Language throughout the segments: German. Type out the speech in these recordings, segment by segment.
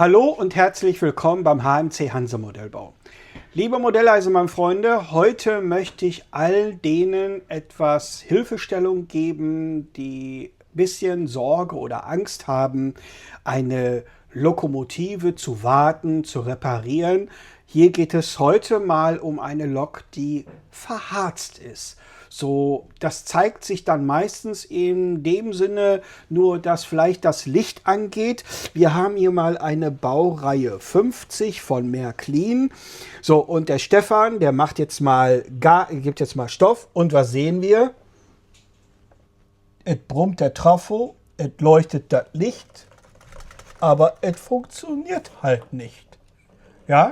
Hallo und herzlich willkommen beim HMC Hanse Modellbau. Liebe Modelleisenbahn-Freunde, heute möchte ich all denen etwas Hilfestellung geben, die ein bisschen Sorge oder Angst haben, eine Lokomotive zu warten, zu reparieren. Hier geht es heute mal um eine Lok, die verharzt ist. So, das zeigt sich dann meistens in dem Sinne nur, dass vielleicht das Licht angeht. Wir haben hier mal eine Baureihe 50 von Märklin. So, und der Stefan, der macht jetzt mal, gibt jetzt mal Stoff. Und was sehen wir? Es brummt der Trafo, es leuchtet das Licht, aber es funktioniert halt nicht. Ja?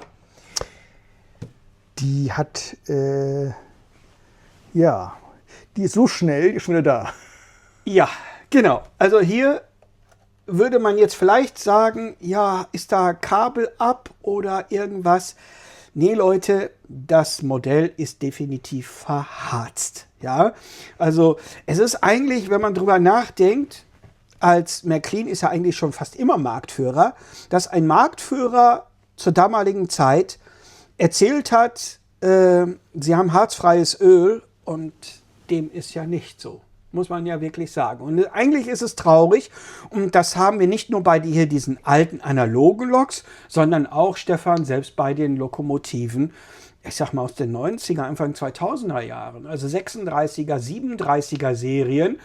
Die hat, ja, die ist so schnell, die ist schon wieder da. Ja, genau. Also hier würde man jetzt vielleicht sagen, ja, ist da Kabel ab oder irgendwas? Nee, Leute, das Modell ist definitiv verharzt. Ja, also es ist eigentlich, wenn man drüber nachdenkt, als Märklin ist ja eigentlich schon fast immer Marktführer, dass ein Marktführer zur damaligen Zeit erzählt hat, sie haben harzfreies Öl und dem ist ja nicht so. Muss man ja wirklich sagen. Und eigentlich ist es traurig und das haben wir nicht nur bei hier diesen alten analogen Loks, sondern auch, Stefan, selbst bei den Lokomotiven, ich sag mal aus den 90er, Anfang 2000er Jahren, also 36er, 37er Serien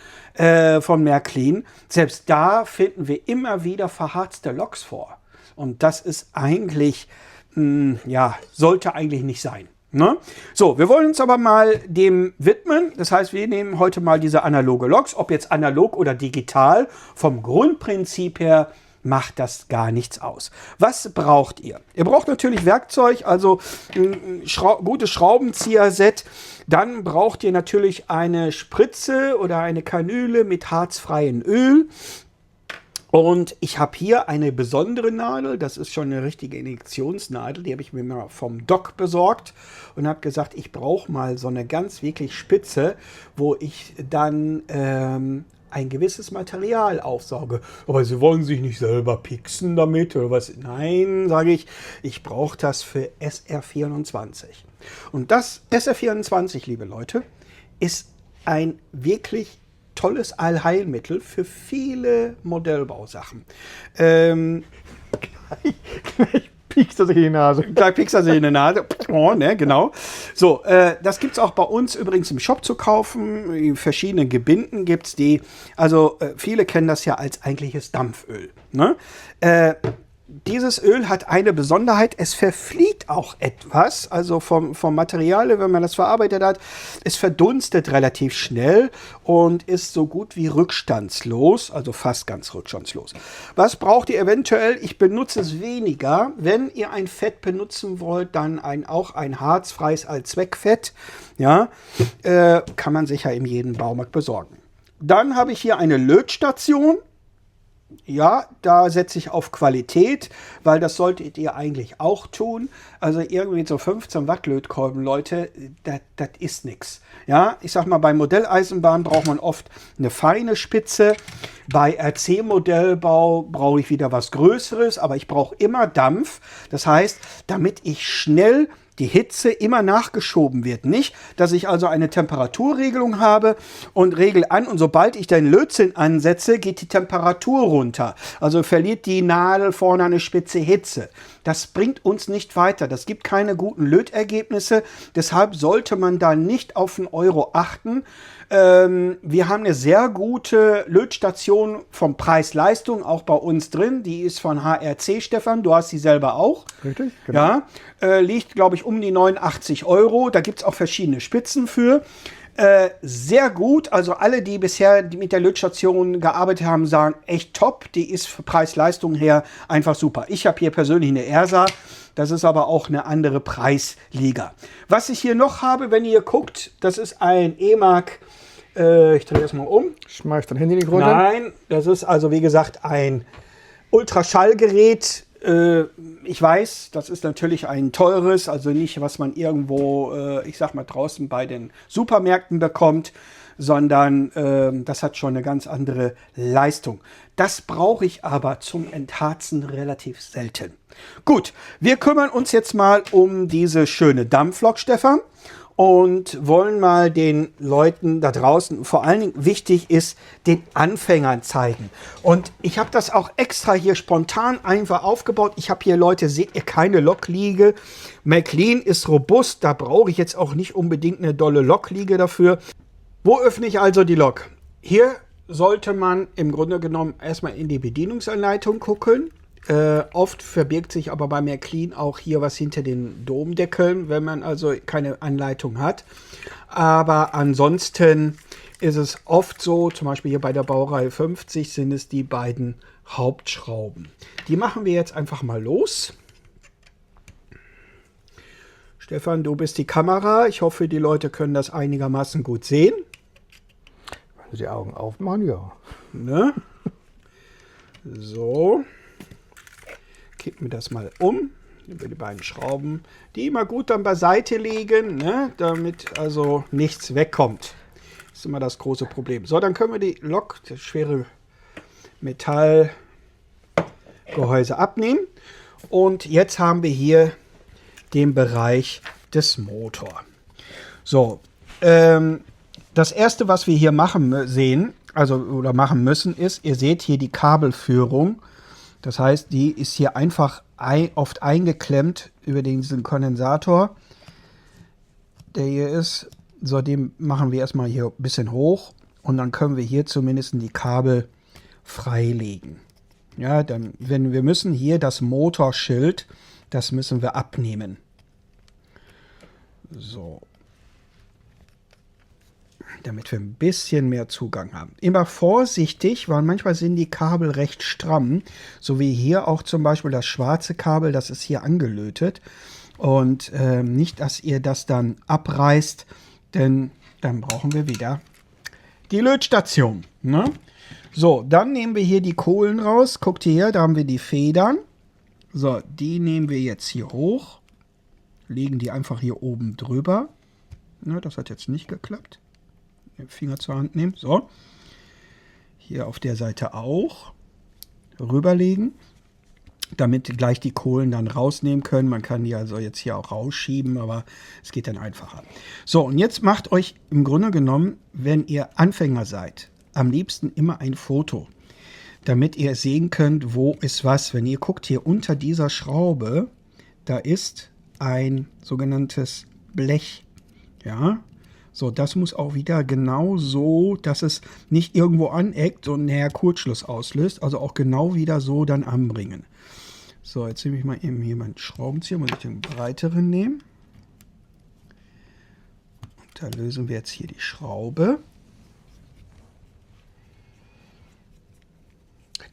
von Märklin, selbst da finden wir immer wieder verharzte Loks vor. Und das ist eigentlich, ja, sollte eigentlich nicht sein. Ne? So, wir wollen uns aber mal dem widmen. Das heißt, wir nehmen heute mal diese analoge Loks, ob jetzt analog oder digital. Vom Grundprinzip her macht das gar nichts aus. Was braucht ihr? Ihr braucht natürlich Werkzeug, also ein gutes Schraubenzieher-Set. Dann braucht ihr natürlich eine Spritze oder eine Kanüle mit harzfreiem Öl. Und ich habe hier eine besondere Nadel, das ist schon eine richtige Injektionsnadel, die habe ich mir mal vom Doc besorgt und habe gesagt, ich brauche mal so eine ganz wirklich spitze, wo ich dann ein gewisses Material aufsauge. Aber Sie wollen sich nicht selber pixen damit oder was? Nein, sage ich, ich brauche das für SR24. Und das SR24, liebe Leute, ist ein wirklich tolles Allheilmittel für viele Modellbausachen. Gleich piekst er sich in die Nase. Gleich piekst er sich in die Nase. Oh, ne, genau. So, das gibt es auch bei uns übrigens im Shop zu kaufen. In verschiedenen Gebinden gibt es die. Also viele kennen das ja als eigentliches Dampföl. Ne? Dieses Öl hat eine Besonderheit, es verflieht auch etwas, also vom Material, wenn man das verarbeitet hat, es verdunstet relativ schnell und ist so gut wie rückstandslos, also fast ganz rückstandslos. Was braucht ihr eventuell? Ich benutze es weniger. Wenn ihr ein Fett benutzen wollt, dann auch ein harzfreies Allzweckfett, ja, kann man sicher in jedem Baumarkt besorgen. Dann habe ich hier eine Lötstation. Ja, da setze ich auf Qualität, weil das solltet ihr eigentlich auch tun. Also irgendwie so 15 Watt Lötkolben, Leute, das ist nichts. Ja, ich sag mal, bei Modelleisenbahn braucht man oft eine feine Spitze. Bei RC-Modellbau brauche ich wieder was Größeres, aber ich brauche immer Dampf. Das heißt, damit ich schnell die Hitze immer nachgeschoben wird. Nicht, dass ich also eine Temperaturregelung habe und regel an und sobald ich den Lötzinn ansetze, geht die Temperatur runter. Also verliert die Nadel vorne eine spitze Hitze. Das bringt uns nicht weiter. Das gibt keine guten Lötergebnisse. Deshalb sollte man da nicht auf den Euro achten. Wir haben eine sehr gute Lötstation vom Preis-Leistung auch bei uns drin. Die ist von HRC, Stefan. Du hast sie selber auch. Richtig, genau. Ja, liegt, glaube ich, um die 89 Euro. Da gibt es auch verschiedene Spitzen für. Sehr gut. Also alle, die bisher mit der Lötstation gearbeitet haben, sagen echt top. Die ist für Preis-Leistung her einfach super. Ich habe hier persönlich eine Ersa. Das ist aber auch eine andere Preisliga. Was ich hier noch habe, wenn ihr guckt, das ist ein E-Mark. Ich drehe das mal um. Schmeiß dein Handy nicht runter. Nein, das ist also wie gesagt ein Ultraschallgerät. Ich weiß, das ist natürlich ein teures, also nicht, was man irgendwo, ich sag mal, draußen bei den Supermärkten bekommt. sondern das hat schon eine ganz andere Leistung. Das brauche ich aber zum Entharzen relativ selten. Gut, wir kümmern uns jetzt mal um diese schöne Dampflok, Stefan. Und wollen mal den Leuten da draußen, vor allen Dingen wichtig ist, den Anfängern zeigen. Und ich habe das auch extra hier spontan einfach aufgebaut. Ich habe hier, Leute, seht ihr, keine Lokliege. McLean ist robust, da brauche ich jetzt auch nicht unbedingt eine dolle Lokliege dafür. Wo öffne ich also die Lok? Hier sollte man im Grunde genommen erstmal in die Bedienungsanleitung gucken. Oft verbirgt sich aber bei McLean auch hier was hinter den Domdeckeln, wenn man also keine Anleitung hat. Aber ansonsten ist es oft so, zum Beispiel hier bei der Baureihe 50 sind es die beiden Hauptschrauben. Die machen wir jetzt einfach mal los. Stefan, du bist die Kamera. Ich hoffe, die Leute können das einigermaßen gut sehen. Wenn Sie die Augen aufmachen, ja. Ne? So. Kippen wir das mal um. Über die beiden Schrauben. Die immer gut dann beiseite legen, ne? Damit also nichts wegkommt. Das ist immer das große Problem. So, dann können wir die Lok, das schwere Metallgehäuse abnehmen. Und jetzt haben wir hier den Bereich des Motors. So, das erste, was wir hier machen müssen, ist, ihr seht hier die Kabelführung. Das heißt, die ist hier einfach oft eingeklemmt über diesen Kondensator, der hier ist. So, den machen wir erstmal hier ein bisschen hoch und dann können wir hier zumindest die Kabel freilegen. Ja, dann, wir müssen hier das Motorschild, das müssen wir abnehmen. So. Damit wir ein bisschen mehr Zugang haben. Immer vorsichtig, weil manchmal sind die Kabel recht stramm, so wie hier auch zum Beispiel das schwarze Kabel, das ist hier angelötet. Und nicht, dass ihr das dann abreißt, denn dann brauchen wir wieder die Lötstation. Ne? So, dann nehmen wir hier die Kohlen raus. Guckt hier, da haben wir die Federn. So, die nehmen wir jetzt hier hoch, legen die einfach hier oben drüber. Ne, das hat jetzt nicht geklappt. Den Finger zur Hand nehmen. So. Hier auf der Seite auch. Rüberlegen. Damit gleich die Kohlen dann rausnehmen können. Man kann die also jetzt hier auch rausschieben, aber es geht dann einfacher. So, und jetzt macht euch im Grunde genommen, wenn ihr Anfänger seid, am liebsten immer ein Foto. Damit ihr sehen könnt, wo ist was. Wenn ihr guckt hier unter dieser Schraube, da ist ein sogenanntes Blech. Ja. So, das muss auch wieder genau so, dass es nicht irgendwo aneckt und nachher Kurzschluss auslöst. Also auch genau wieder so dann anbringen. So, jetzt nehme ich mal eben hier meinen Schraubenzieher, muss ich den breiteren nehmen. Und da lösen wir jetzt hier die Schraube.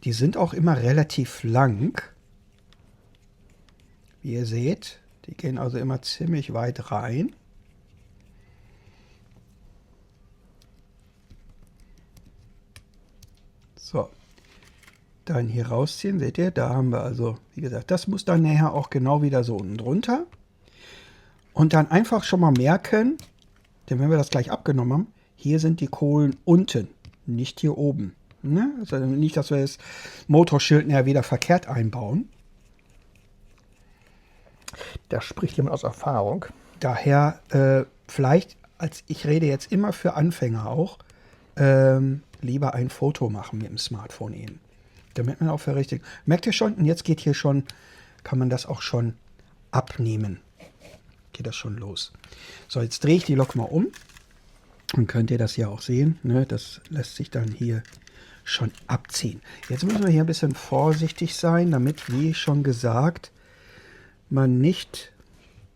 Die sind auch immer relativ lang. Wie ihr seht, die gehen also immer ziemlich weit rein. So, dann hier rausziehen, seht ihr, da haben wir also, wie gesagt, das muss dann nachher auch genau wieder so unten drunter. Und dann einfach schon mal merken, denn wenn wir das gleich abgenommen haben, hier sind die Kohlen unten, nicht hier oben. Ne? Also nicht, dass wir das Motorschild nachher wieder verkehrt einbauen. Da spricht jemand aus Erfahrung. Daher vielleicht, ich rede jetzt immer für Anfänger auch, lieber ein Foto machen mit dem Smartphone eben. Damit man auch verrichtet. Merkt ihr schon? Und jetzt geht hier schon, kann man das auch schon abnehmen. Geht das schon los. So, jetzt drehe ich die Lok mal um. Und könnt ihr das ja auch sehen. Ne? Das lässt sich dann hier schon abziehen. Jetzt müssen wir hier ein bisschen vorsichtig sein, damit, wie schon gesagt, man nicht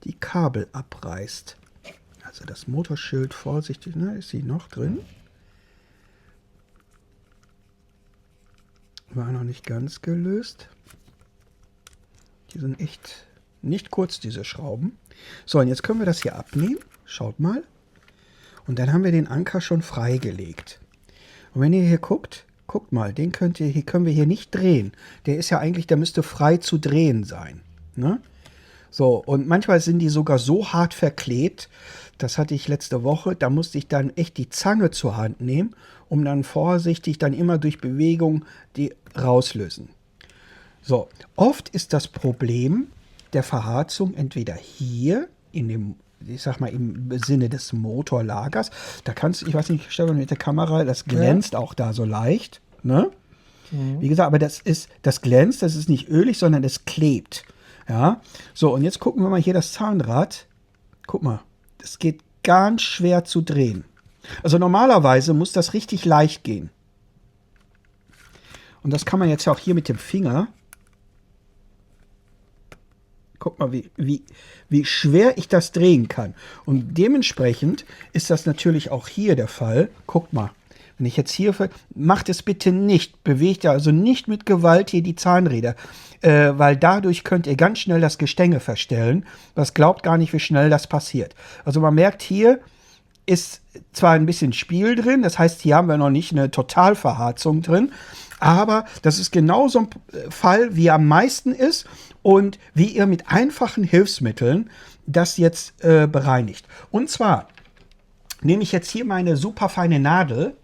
die Kabel abreißt. Also das Motorschild vorsichtig. Ne? Ist sie noch drin? War noch nicht ganz gelöst. Die sind echt nicht kurz, diese Schrauben. So, und jetzt können wir das hier abnehmen. Schaut mal. Und dann haben wir den Anker schon freigelegt. Und wenn ihr hier guckt, guckt mal, den können wir hier nicht drehen. Der ist ja eigentlich, der müsste frei zu drehen sein. Ne? So, und manchmal sind die sogar so hart verklebt, Das hatte ich letzte Woche. Da musste ich dann echt die Zange zur Hand nehmen, um dann vorsichtig dann immer durch Bewegung die rauslösen. So, oft ist das Problem der Verharzung entweder hier in dem, ich sag mal, im Sinne des Motorlagers. Da kannst du, ich weiß nicht, Stefan, mit der Kamera, das glänzt auch da so leicht. Ne? Wie gesagt, aber das glänzt, das ist nicht ölig, sondern es klebt. Ja, so, und jetzt gucken wir mal hier das Zahnrad. Guck mal, das geht ganz schwer zu drehen. Also normalerweise muss das richtig leicht gehen. Und das kann man jetzt ja auch hier mit dem Finger. Guck mal, wie schwer ich das drehen kann. Und dementsprechend ist das natürlich auch hier der Fall. Guck mal, wenn ich jetzt hier, macht es bitte nicht, bewegt also nicht mit Gewalt hier die Zahnräder, weil dadurch könnt ihr ganz schnell das Gestänge verstellen. Das glaubt gar nicht, wie schnell das passiert. Also man merkt, hier ist zwar ein bisschen Spiel drin, das heißt, hier haben wir noch nicht eine Totalverharzung drin, aber das ist genau so ein Fall, wie er am meisten ist und wie ihr mit einfachen Hilfsmitteln das jetzt bereinigt. Und zwar nehme ich jetzt hier meine super feine Nadel.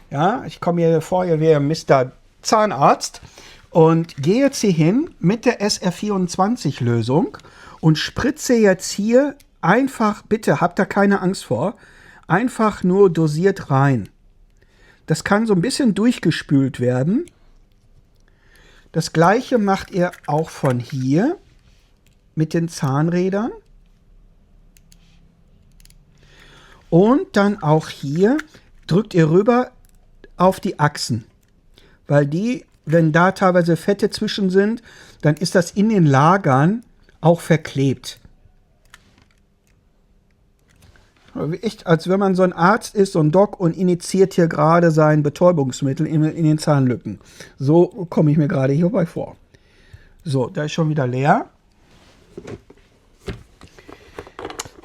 Ja, ich komme hier vor, hier wäre Mr. Zahnarzt und gehe jetzt hier hin mit der SR24-Lösung und spritze jetzt hier einfach, bitte habt da keine Angst vor, einfach nur dosiert rein. Das kann so ein bisschen durchgespült werden. Das gleiche macht ihr auch von hier mit den Zahnrädern. Und dann auch hier drückt ihr rüber auf die Achsen. Weil die, wenn da teilweise Fette zwischen sind, dann ist das in den Lagern auch verklebt. Echt, als wenn man so ein Arzt ist, so ein Doc und initiiert hier gerade sein Betäubungsmittel in den Zahnlücken. So komme ich mir gerade hierbei vor. So, da ist schon wieder leer.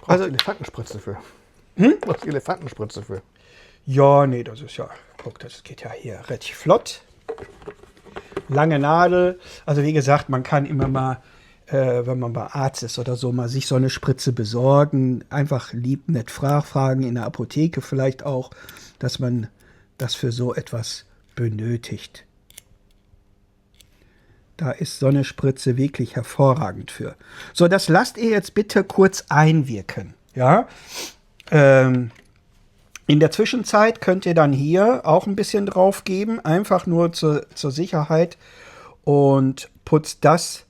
Also Elefantenspritze für. Was Elefantenspritze für? Ja, nee, das ist ja, guck, das geht ja hier relativ flott. Lange Nadel. Also wie gesagt, man kann immer mal, wenn man bei Arzt ist oder so, mal sich so eine Spritze besorgen. Einfach lieb, nett fragen, in der Apotheke vielleicht auch, dass man das für so etwas benötigt. Da ist so eine Spritze wirklich hervorragend für. So, das lasst ihr jetzt bitte kurz einwirken. Ja, in der Zwischenzeit könnt ihr dann hier auch ein bisschen drauf geben, einfach nur zur Sicherheit und putzt das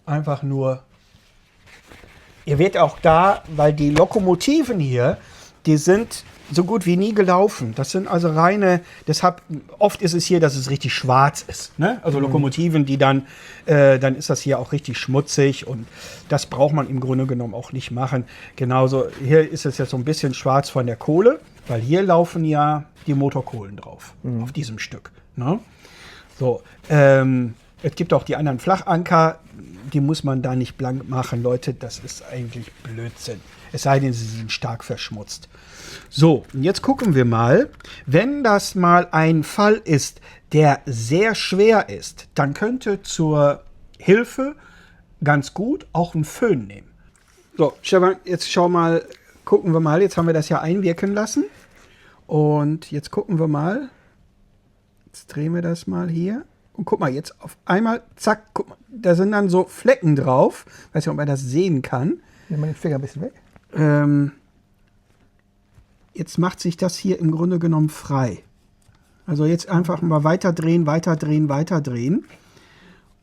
einfach nur. Ihr werdet auch da, weil die Lokomotiven hier, die sind so gut wie nie gelaufen. Das sind also reine, deshalb, oft ist es hier, dass es richtig schwarz ist. Ne? Also Lokomotiven, die dann ist das hier auch richtig schmutzig und das braucht man im Grunde genommen auch nicht machen. Genauso, hier ist es jetzt so ein bisschen schwarz von der Kohle, weil hier laufen ja die Motorkohlen drauf, auf diesem Stück. Ne? So, es gibt auch die anderen Flachanker, die muss man da nicht blank machen. Leute, das ist eigentlich Blödsinn. Es sei denn, sie sind stark verschmutzt. So, und jetzt gucken wir mal, wenn das mal ein Fall ist, der sehr schwer ist, dann könnte zur Hilfe ganz gut auch ein Föhn nehmen. So, Stefan, jetzt schau mal, gucken wir mal, jetzt haben wir das ja einwirken lassen. Und jetzt gucken wir mal, jetzt drehen wir das mal hier. Und guck mal, jetzt auf einmal, zack, guck mal, da sind dann so Flecken drauf. Weiß nicht, ob man das sehen kann. Nimm mal den Finger ein bisschen weg. Jetzt macht sich das hier im Grunde genommen frei. Also jetzt einfach mal weiter drehen, weiter drehen, weiter drehen.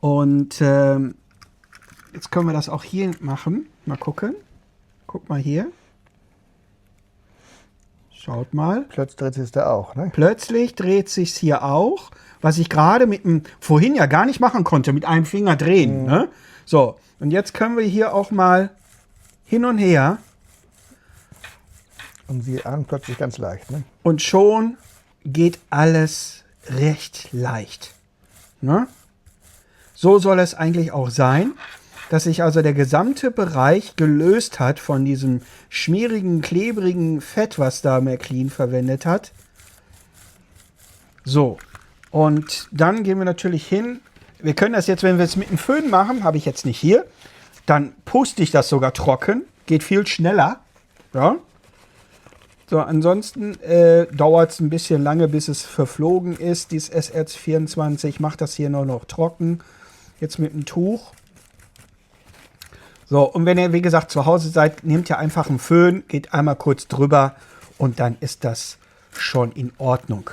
Und jetzt können wir das auch hier machen. Mal gucken. Guck mal hier. Schaut mal. Plötzlich dreht sich da auch, ne? Plötzlich dreht sich hier auch, was ich gerade mit dem vorhin ja gar nicht machen konnte, mit einem Finger drehen. Ne? So, und jetzt können wir hier auch mal hin und her. Und sie ahnen plötzlich ganz leicht, ne? Und schon geht alles recht leicht. Ne? So soll es eigentlich auch sein, dass sich also der gesamte Bereich gelöst hat von diesem schmierigen, klebrigen Fett, was da Märklin verwendet hat. So, und dann gehen wir natürlich hin. Wir können das jetzt, wenn wir es mit dem Föhn machen, habe ich jetzt nicht hier, dann puste ich das sogar trocken, geht viel schneller. Ja. So, ansonsten dauert es ein bisschen lange, bis es verflogen ist. Dieses SR24 macht das hier nur noch trocken. Jetzt mit dem Tuch. So, und wenn ihr, wie gesagt, zu Hause seid, nehmt ihr einfach einen Föhn, geht einmal kurz drüber und dann ist das schon in Ordnung.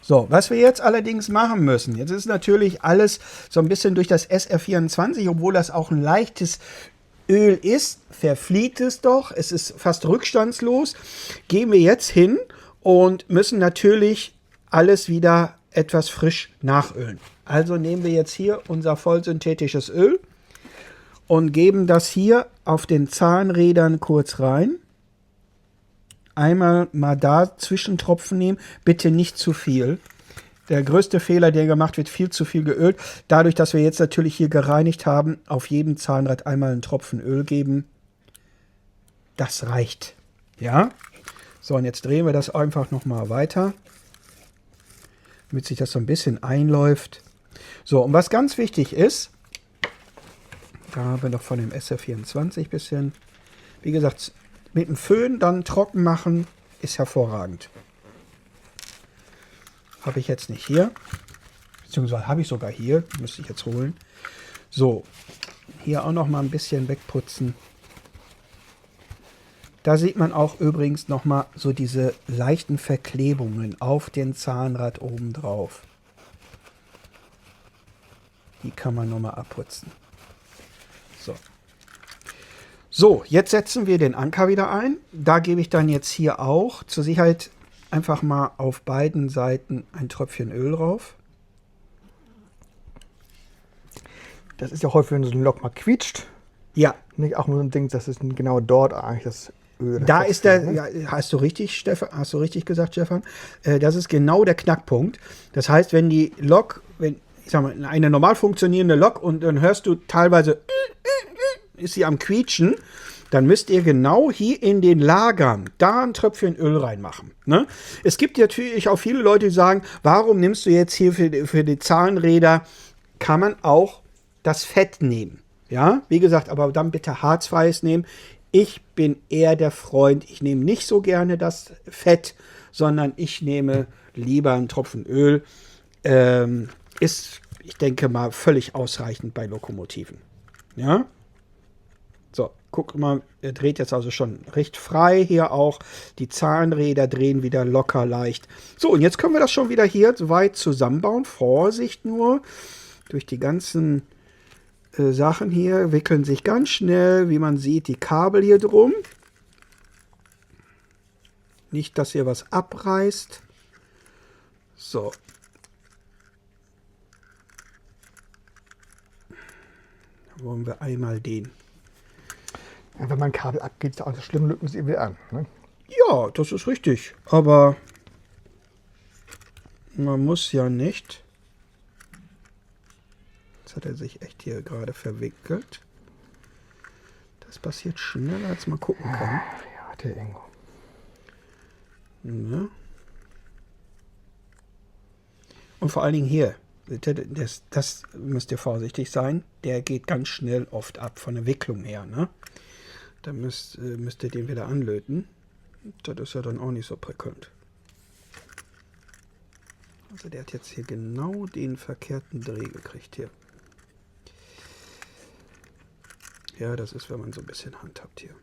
So, was wir jetzt allerdings machen müssen, jetzt ist natürlich alles so ein bisschen durch das SR24, obwohl das auch ein leichtes Öl ist, verflieht es doch, es ist fast rückstandslos, gehen wir jetzt hin und müssen natürlich alles wieder etwas frisch nachölen. Also nehmen wir jetzt hier unser vollsynthetisches Öl und geben das hier auf den Zahnrädern kurz rein. Einmal mal da Zwischentropfen nehmen, bitte nicht zu viel. Der größte Fehler, der gemacht wird, viel zu viel geölt. Dadurch, dass wir jetzt natürlich hier gereinigt haben, auf jedem Zahnrad einmal einen Tropfen Öl geben. Das reicht. Ja? So, und jetzt drehen wir das einfach nochmal weiter, damit sich das so ein bisschen einläuft. So, und was ganz wichtig ist, da haben wir noch von dem SR24 ein bisschen, wie gesagt, mit dem Föhn dann trocken machen, ist hervorragend. Habe ich jetzt nicht hier. Beziehungsweise habe ich sogar hier. Müsste ich jetzt holen. So. Hier auch noch mal ein bisschen wegputzen. Da sieht man auch übrigens noch mal so diese leichten Verklebungen auf den Zahnrad oben drauf. Die kann man noch mal abputzen. So. So, jetzt setzen wir den Anker wieder ein. Da gebe ich dann jetzt hier auch zur Sicherheit einfach mal auf beiden Seiten ein Tröpfchen Öl drauf. Das ist ja häufig, wenn so ein Lok mal quietscht. Ja. Nicht auch nur so ein Ding, das ist genau dort eigentlich das Öl. Da ist der, ja, hast du richtig, Stefan, hast du richtig gesagt, Stefan? Das ist genau der Knackpunkt. Das heißt, wenn die Lok, ich sag mal, eine normal funktionierende Lok und dann hörst du teilweise, ist sie am Quietschen, dann müsst ihr genau hier in den Lagern da ein Tröpfchen Öl reinmachen. Ne? Es gibt natürlich auch viele Leute, die sagen, warum nimmst du jetzt hier für die Zahnräder, kann man auch das Fett nehmen. Ja, wie gesagt, aber dann bitte harzfreies nehmen. Ich bin eher der Freund, ich nehme nicht so gerne das Fett, sondern ich nehme lieber einen Tropfen Öl. Ist, ich denke mal, völlig ausreichend bei Lokomotiven. Ja. So, guck mal, er dreht jetzt also schon recht frei hier auch. Die Zahnräder drehen wieder locker leicht. So, und jetzt können wir das schon wieder hier weit zusammenbauen. Vorsicht nur, durch die ganzen Sachen hier wickeln sich ganz schnell, wie man sieht, die Kabel hier drum. Nicht, dass hier was abreißt. So. Da wollen wir einmal den. Ja, wenn mein Kabel abgeht, ist auch so schlimm, lücken sie wieder an. Ne? Ja, das ist richtig. Aber man muss ja nicht. Jetzt hat er sich echt hier gerade verwickelt. Das passiert schneller, als man gucken kann. Ja, der Ingo. Ja. Und vor allen Dingen hier. Das müsst ihr vorsichtig sein. Der geht ganz schnell oft ab von der Wicklung her. Ne? Da müsst ihr den wieder anlöten. Das ist ja dann auch nicht so prickelnd. Also der hat jetzt hier genau den verkehrten Dreh gekriegt hier. Ja, das ist, wenn man so ein bisschen handhabt hier.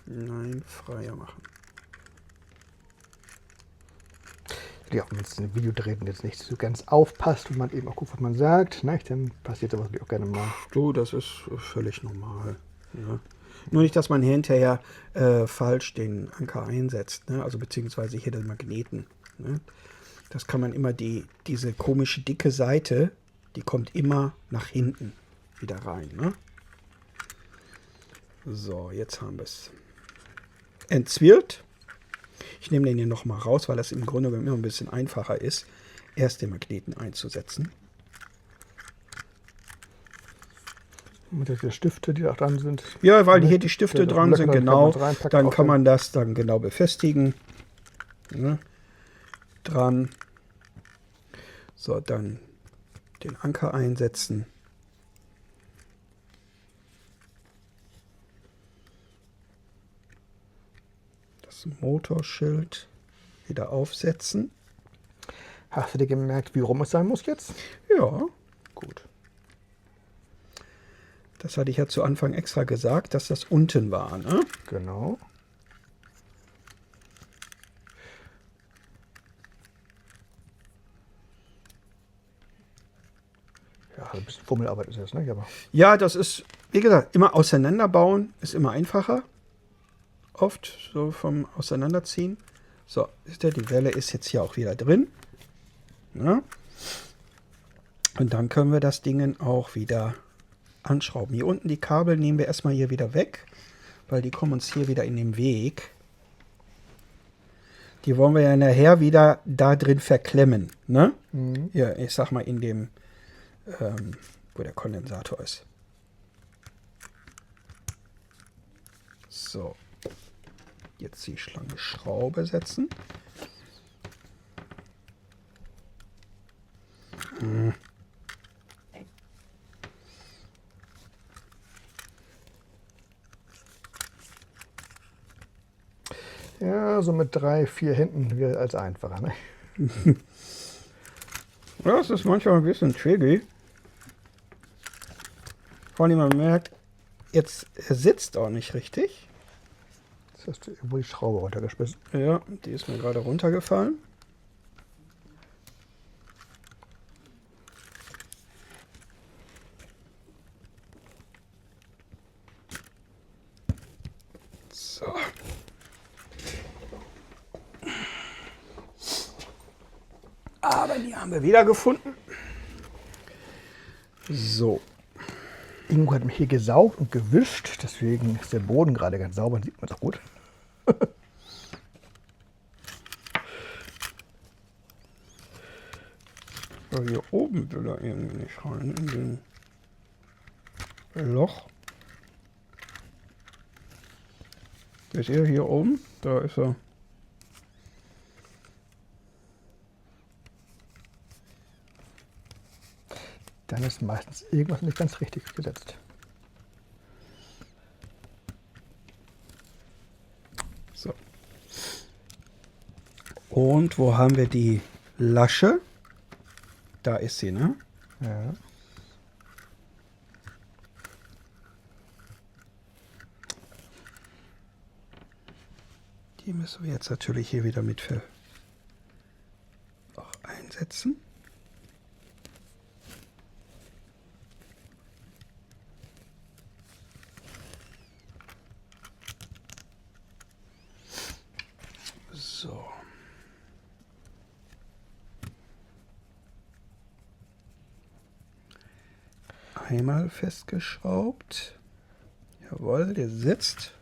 Nein, freier machen. Ja, wenn man jetzt ein Video dreht und jetzt nicht so ganz aufpasst und man eben auch guckt, was man sagt, ne, dann passiert sowas auch gerne mal. Du, das ist völlig normal. Ja. Nur nicht, dass man hinterher falsch den Anker einsetzt, ne? Also beziehungsweise hier den Magneten. Ne? Das kann man immer, diese komische dicke Seite, die kommt immer nach hinten wieder rein. Ne? So, jetzt haben wir es entzwirrt. Ich nehme den hier nochmal raus, weil das im Grunde genommen immer ein bisschen einfacher ist, erst den Magneten einzusetzen. Mit den Stifte, die da dran sind. Ja, weil hier die Stifte dran sind, genau. Dann kann man das dann genau befestigen. Ja, dran. So, dann den Anker einsetzen. Das Motorschild wieder aufsetzen. Hast du dir gemerkt, wie rum es sein muss jetzt? Ja, Gut. das hatte ich ja zu Anfang extra gesagt, dass das unten war, ne? Genau. Ja, ein bisschen Fummelarbeit ist das, ne? Aber Ja, das ist, wie gesagt, immer auseinanderbauen ist immer einfacher. Oft so vom Auseinanderziehen. So, die Welle ist jetzt hier auch wieder drin. Ne? Und dann können wir das Ding auch wieder anschrauben. Hier unten die Kabel nehmen wir erstmal hier wieder weg, weil die kommen uns hier wieder in den Weg. Die wollen wir ja nachher wieder da drin verklemmen. Ne? Ja, ich sag mal in dem, wo der Kondensator ist. So. Jetzt die Schlange Schraube setzen. ja, so mit 3, 4 Händen wäre als einfacher, ne? Ja, es ist manchmal ein bisschen tricky. Vor allem man merkt, jetzt er sitzt auch nicht richtig. Jetzt hast du irgendwo die Schraube runtergeschmissen. Ja, die ist mir gerade runtergefallen. So. Aber die haben wir wieder gefunden. So. Ingo hat mich hier gesaugt und gewischt, deswegen ist der Boden gerade ganz sauber, sieht man doch gut. So, hier oben will er irgendwie nicht rein in den Loch. Seht ihr hier oben? Da ist er. Dann ist meistens irgendwas nicht ganz richtig gesetzt. So. Und wo haben wir die Lasche? Da ist sie, ne? Ja. Die müssen wir jetzt natürlich hier wieder mit für auch einsetzen. So. Einmal festgeschraubt. Jawohl, der sitzt.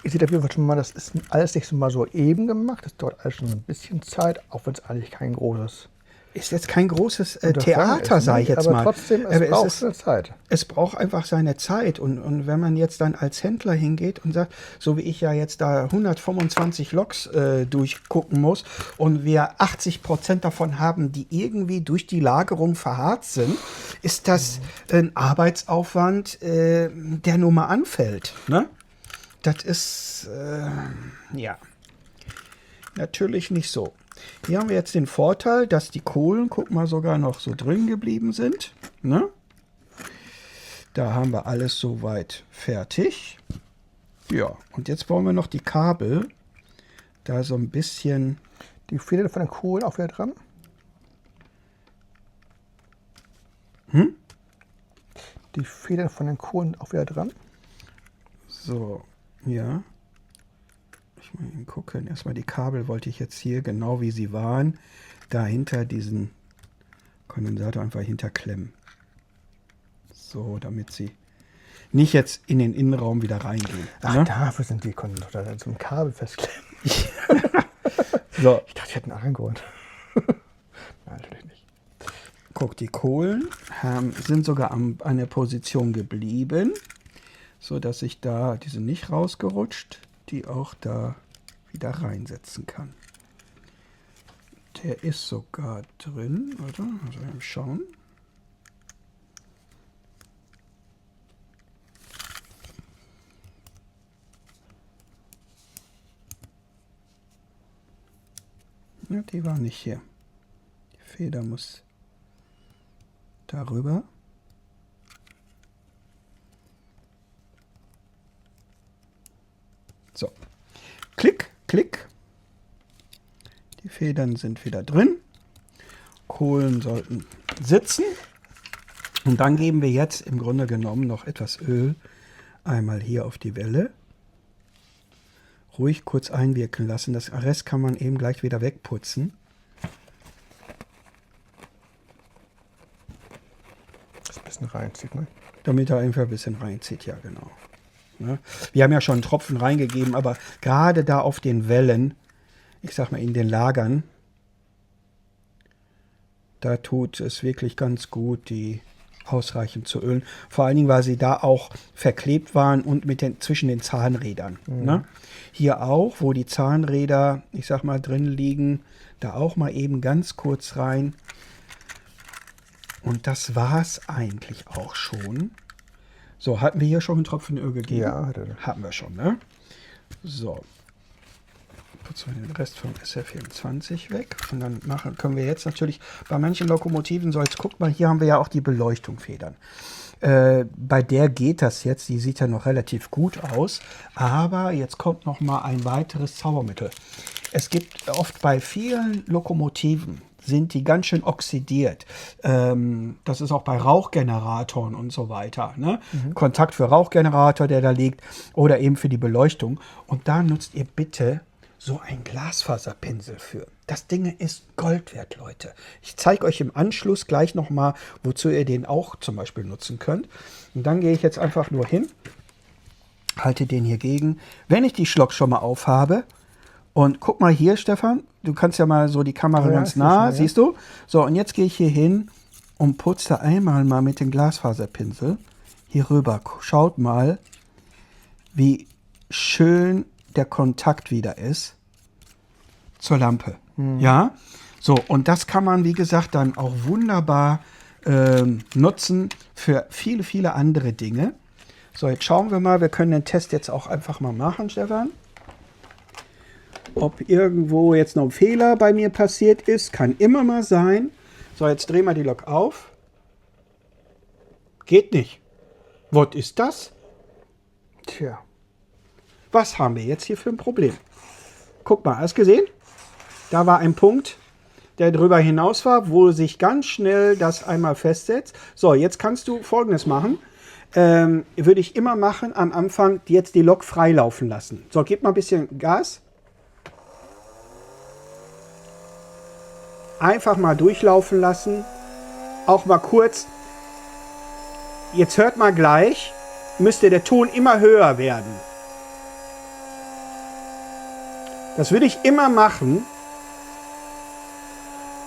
Ihr seht auf jeden Fall schon mal, das ist alles nicht so mal so eben gemacht. Das dauert alles schon ein bisschen Zeit, auch wenn es eigentlich kein großes Ist jetzt kein großes Unterfangen Theater, ist, sage ich jetzt aber mal. trotzdem, es Aber braucht seine Zeit. Es braucht einfach seine Zeit. Und wenn man jetzt dann als Händler hingeht und sagt, so wie ich ja jetzt da 125 Loks durchgucken muss und wir 80% davon haben, die irgendwie durch die Lagerung verharrt sind, ist das ein Arbeitsaufwand, der nur mal anfällt. Ne? Das ist, ja, natürlich nicht so. Hier haben wir jetzt den Vorteil, dass die Kohlen, guck mal, sogar noch so drin geblieben sind. Ne? Da haben wir alles soweit fertig. Ja, und jetzt wollen wir noch die Kabel da so ein bisschen... Die Federn von den Kohlen auch wieder dran. Die Federn von den Kohlen auch wieder dran. So, ja. Ich mal eben gucken. Erstmal die Kabel wollte ich jetzt hier, genau wie sie waren, dahinter diesen Kondensator einfach hinterklemmen. So, damit sie nicht jetzt in den Innenraum wieder reingehen. Ach, Ne? dafür sind die Kondensatoren zum Kabel festklemmen. So, Ich dachte, ich hätte einen anderen Grund. Nein, natürlich nicht. guck, die Kohlen sind sogar an der Position geblieben, so dass ich da, die sind nicht rausgerutscht, die auch da wieder reinsetzen kann. Der ist sogar drin, oder? Also mal schauen. Ja, die war nicht hier. Die Feder muss darüber. So. Klick, klick. Die Federn sind wieder drin. Kohlen sollten sitzen. Und dann geben wir jetzt im Grunde genommen noch etwas Öl einmal hier auf die Welle. Ruhig kurz einwirken lassen. Das Rest kann man eben gleich wieder wegputzen. Das ein bisschen reinzieht, ne? Damit er einfach ein bisschen reinzieht, ja genau. Ne? Wir haben ja schon einen Tropfen reingegeben, aber gerade da auf den Wellen, ich sag mal in den Lagern, da tut es wirklich ganz gut, die ausreichend zu ölen. Vor allen Dingen, weil sie da auch verklebt waren und zwischen den Zahnrädern. Ne? Hier auch, wo die Zahnräder, ich sag mal, drin liegen, da auch mal eben ganz kurz rein. Und das war es eigentlich auch schon. So, hatten wir hier schon einen Tropfen Öl gegeben? Ja, hatten wir schon, ne? So. Putzen wir den Rest vom SR24 weg. Und dann können wir jetzt natürlich bei manchen Lokomotiven, so jetzt guckt mal, hier haben wir ja auch die Beleuchtungsfedern. Bei der geht das jetzt, die sieht ja noch relativ gut aus. Aber jetzt kommt noch mal ein weiteres Zaubermittel. Es gibt oft bei vielen Lokomotiven, sind die ganz schön oxidiert. Das ist auch bei Rauchgeneratoren und so weiter. Ne? Kontakt für Rauchgenerator, der da liegt, oder eben für die Beleuchtung. Und da nutzt ihr bitte so ein Glasfaserpinsel für. Das Ding ist Gold wert, Leute. Ich zeige euch im Anschluss gleich nochmal, wozu ihr den auch zum Beispiel nutzen könnt. Und dann gehe ich jetzt einfach nur hin, halte den hier gegen. Wenn ich die Schlock schon mal aufhabe, und guck mal hier, Stefan, du kannst ja mal so die Kamera ganz nah, schon, siehst du? So, und jetzt gehe ich hier hin und putze einmal mal mit dem Glasfaserpinsel hier rüber. Schaut mal, wie schön der Kontakt wieder ist zur Lampe. Ja, so, und das kann man, wie gesagt, dann auch wunderbar nutzen für viele, viele andere Dinge. So, jetzt schauen wir mal, wir können den Test jetzt auch einfach mal machen, Stefan. Ob irgendwo jetzt noch ein Fehler bei mir passiert ist, kann immer mal sein. So, jetzt drehen wir die Lok auf. Geht nicht. Was ist das? Tja. Was haben wir jetzt hier für ein Problem? Guck mal, hast du gesehen? Da war ein Punkt, der drüber hinaus war, wo sich ganz schnell das einmal festsetzt. So, jetzt kannst du Folgendes machen. Würde ich immer machen, am Anfang jetzt die Lok freilaufen lassen. So, gib mal ein bisschen Gas. Einfach mal durchlaufen lassen. Auch mal kurz. Jetzt hört mal gleich, müsste der Ton immer höher werden. Das würde ich immer machen,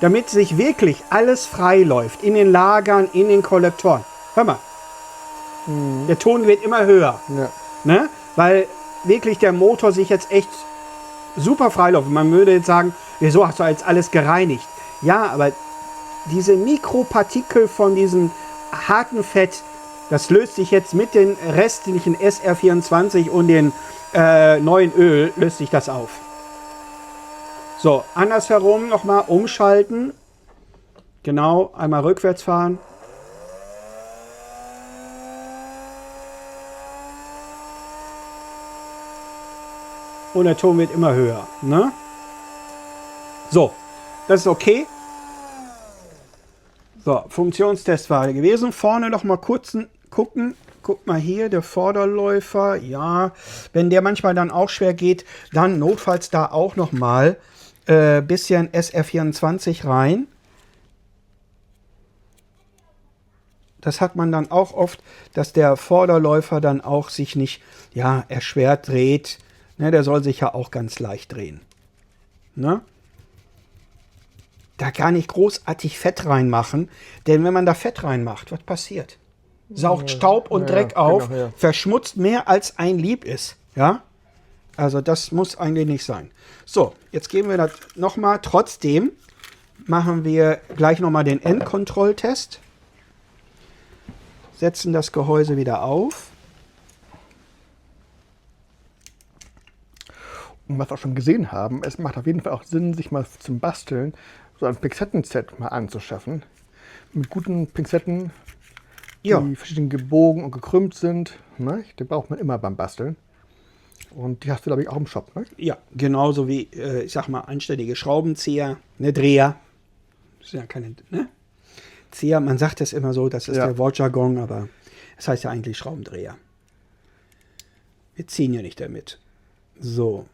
damit sich wirklich alles frei läuft. In den Lagern, in den Kollektoren. Hör mal. Der Ton wird immer höher. Ja. Ne? Weil wirklich der Motor sich jetzt echt super freiläuft. Man würde jetzt sagen, wieso hast du jetzt alles gereinigt? Ja, aber diese Mikropartikel von diesem harten Fett, das löst sich jetzt mit den restlichen SR24 und den neuen Öl, löst sich das auf. So, andersherum nochmal umschalten. Genau, einmal rückwärts fahren. Und der Ton wird immer höher. Ne? So, das ist okay. So, Funktionstest war gewesen. Vorne noch mal kurz gucken. Guck mal hier, der Vorderläufer. Ja, wenn der manchmal dann auch schwer geht, dann notfalls da auch noch mal bisschen SR24 rein. Das hat man dann auch oft, dass der Vorderläufer dann auch sich nicht erschwert dreht. Ne, der soll sich ja auch ganz leicht drehen. Ne? Da gar nicht großartig Fett reinmachen, denn wenn man da Fett reinmacht, was passiert? Saugt Staub und Dreck auf, verschmutzt mehr als ein lieb ist. Ja? Also das muss eigentlich nicht sein. So, jetzt gehen wir das nochmal. Trotzdem machen wir gleich nochmal den Endkontrolltest. Setzen das Gehäuse wieder auf. und was wir auch schon gesehen haben, es macht auf jeden Fall auch Sinn, sich mal zum Basteln so ein Pinzettenset mal anzuschaffen. Mit guten Pinzetten, die verschieden gebogen und gekrümmt sind. Ne? Die braucht man immer beim Basteln. Und die hast du, glaube ich, auch im Shop, ne? Ja, genauso wie, ich sag mal, anständige Schraubenzieher, ne, Dreher. Das ist ja keine, ne? Zieher, man sagt das immer so, das ist der Wortjargon, aber es heißt ja eigentlich Schraubendreher. Wir ziehen ja nicht damit. So.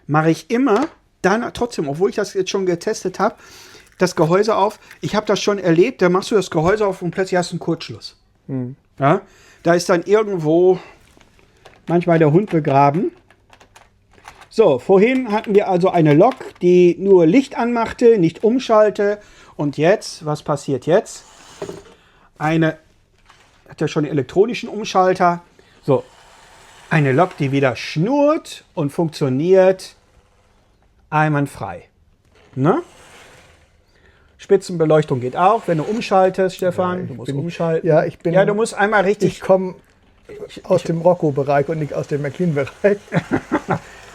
Mache ich immer, dann trotzdem, obwohl ich das jetzt schon getestet habe, das Gehäuse auf. Ich habe das schon erlebt, da machst du das Gehäuse auf und plötzlich hast du einen Kurzschluss. Ja? Da ist dann irgendwo manchmal der Hund begraben. So, vorhin hatten wir also eine Lok, die nur Licht anmachte, nicht umschalte. Und jetzt, was passiert jetzt? Hat ja schon einen elektronischen Umschalter. So, eine Lok, die wieder schnurrt und funktioniert einwandfrei. Ne? Spitzenbeleuchtung geht auch, wenn du umschaltest, Stefan. Ja, du musst umschalten. Ja, Ja, du musst einmal richtig. Ich komme aus dem Rocco-Bereich und nicht aus dem McLean-Bereich.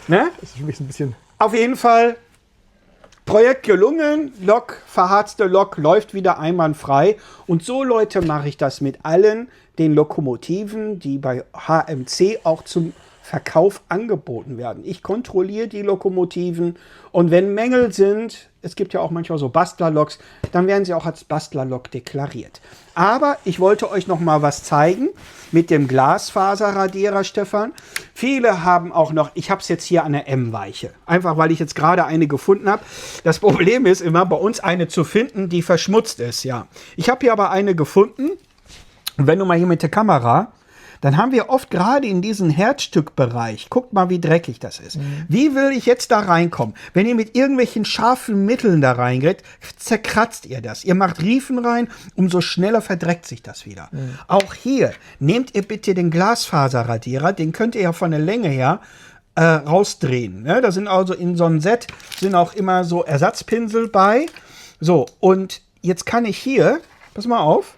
Ne? Das ist für mich ein bisschen. Auf jeden Fall, Projekt gelungen, verharzte Lok läuft wieder einwandfrei. Und so, Leute, mache ich das mit allen den Lokomotiven, die bei HMC auch zum Verkauf angeboten werden. Ich kontrolliere die Lokomotiven und wenn Mängel sind, es gibt ja auch manchmal so Bastlerloks, dann werden sie auch als Bastlerlok deklariert. Aber ich wollte euch noch mal was zeigen mit dem Glasfaserradierer, Stefan. Viele haben auch noch, ich habe es jetzt hier an der M-Weiche, einfach weil ich jetzt gerade eine gefunden habe. Das Problem ist immer, bei uns eine zu finden, die verschmutzt ist. Ja, ich habe hier aber eine gefunden. Und wenn du mal hier mit der Kamera, dann haben wir oft gerade in diesem Herzstückbereich, guckt mal, wie dreckig das ist. Wie will ich jetzt da reinkommen? Wenn ihr mit irgendwelchen scharfen Mitteln da reingeht, zerkratzt ihr das. Ihr macht Riefen rein, umso schneller verdreckt sich das wieder. Auch hier, nehmt ihr bitte den Glasfaserradierer, den könnt ihr ja von der Länge her rausdrehen. Ne? Da sind also in so einem Set sind auch immer so Ersatzpinsel bei. So, und jetzt kann ich hier, pass mal auf,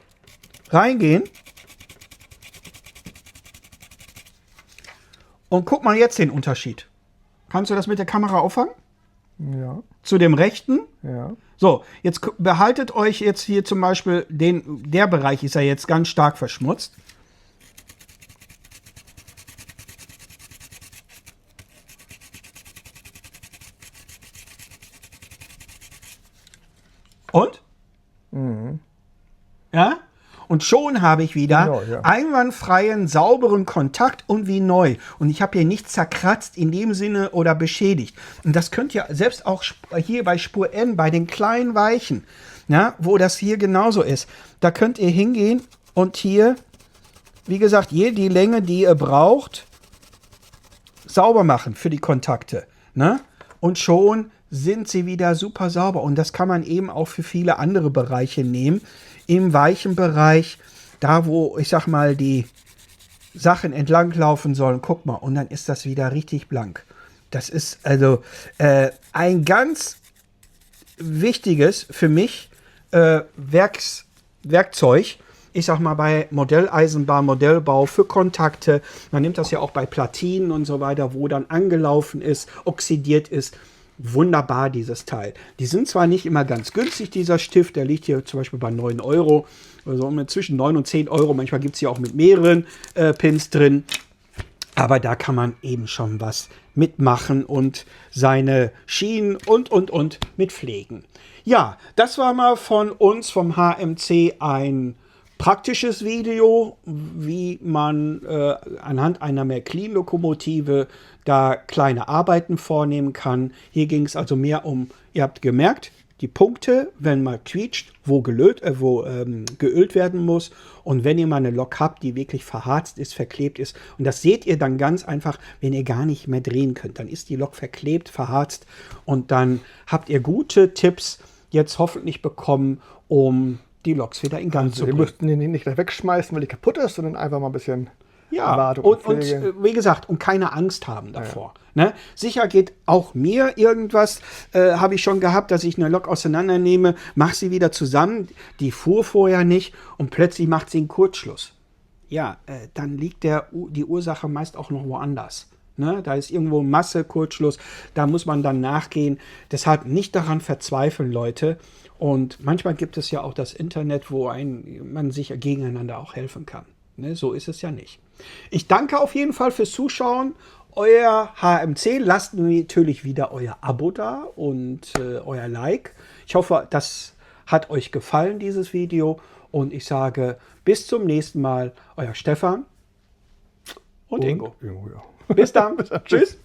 reingehen. Und guck mal jetzt den Unterschied. Kannst du das mit der Kamera auffangen? Ja. Zu dem rechten? Ja. So, jetzt behaltet euch jetzt hier zum Beispiel der Bereich ist ja jetzt ganz stark verschmutzt. Und? Ja? Und schon habe ich wieder einwandfreien, sauberen Kontakt und wie neu. Und ich habe hier nichts zerkratzt in dem Sinne oder beschädigt. Und das könnt ihr selbst auch hier bei Spur N, bei den kleinen Weichen, ja, wo das hier genauso ist. Da könnt ihr hingehen und hier, wie gesagt, hier die Länge, die ihr braucht, sauber machen für die Kontakte. Ne? Und schon sind sie wieder super sauber. Und das kann man eben auch für viele andere Bereiche nehmen. Im weichen Bereich, da wo, ich sag mal, die Sachen entlang laufen sollen, guck mal, und dann ist das wieder richtig blank. Das ist also ein ganz wichtiges für mich Werkzeug, ich sag mal bei Modelleisenbahn, Modellbau für Kontakte. Man nimmt das ja auch bei Platinen und so weiter, wo dann angelaufen ist, oxidiert ist. Wunderbar, dieses Teil. Die sind zwar nicht immer ganz günstig, dieser Stift, der liegt hier zum Beispiel bei 9 Euro, also zwischen 9 und 10 Euro. Manchmal gibt es hier auch mit mehreren Pins drin. Aber da kann man eben schon was mitmachen und seine Schienen und mit pflegen. Ja, das war mal von uns vom HMC ein praktisches Video, wie man anhand einer McLean-Lokomotive da kleine Arbeiten vornehmen kann. Hier ging es also mehr um, ihr habt gemerkt, die Punkte, wenn man quietscht, wo geölt werden muss. Und wenn ihr mal eine Lok habt, die wirklich verharzt ist, verklebt ist. Und das seht ihr dann ganz einfach, wenn ihr gar nicht mehr drehen könnt. Dann ist die Lok verklebt, verharzt. Und dann habt ihr gute Tipps jetzt hoffentlich bekommen, um die Loks wieder in Gang zu bringen. Wir müssten den nicht wegschmeißen, weil die kaputt ist, sondern einfach mal ein bisschen Wartung und wie gesagt, und keine Angst haben davor. Ja. Ne? Sicher geht auch mir irgendwas, habe ich schon gehabt, dass ich eine Lok auseinandernehme, mache sie wieder zusammen, die fuhr vorher nicht und plötzlich macht sie einen Kurzschluss. ja, dann liegt die Ursache meist auch noch woanders. Ne? Da ist irgendwo Masse, Kurzschluss, da muss man dann nachgehen. Deshalb nicht daran verzweifeln, Leute. Und manchmal gibt es ja auch das Internet, wo man sich gegeneinander auch helfen kann. Ne? So ist es ja nicht. Ich danke auf jeden Fall fürs Zuschauen. Euer HMC, lasst natürlich wieder euer Abo da und euer Like. Ich hoffe, das hat euch gefallen, dieses Video. Und ich sage bis zum nächsten Mal, euer Stefan und Ingo. Ingo, ja. Bis dann. Tschüss.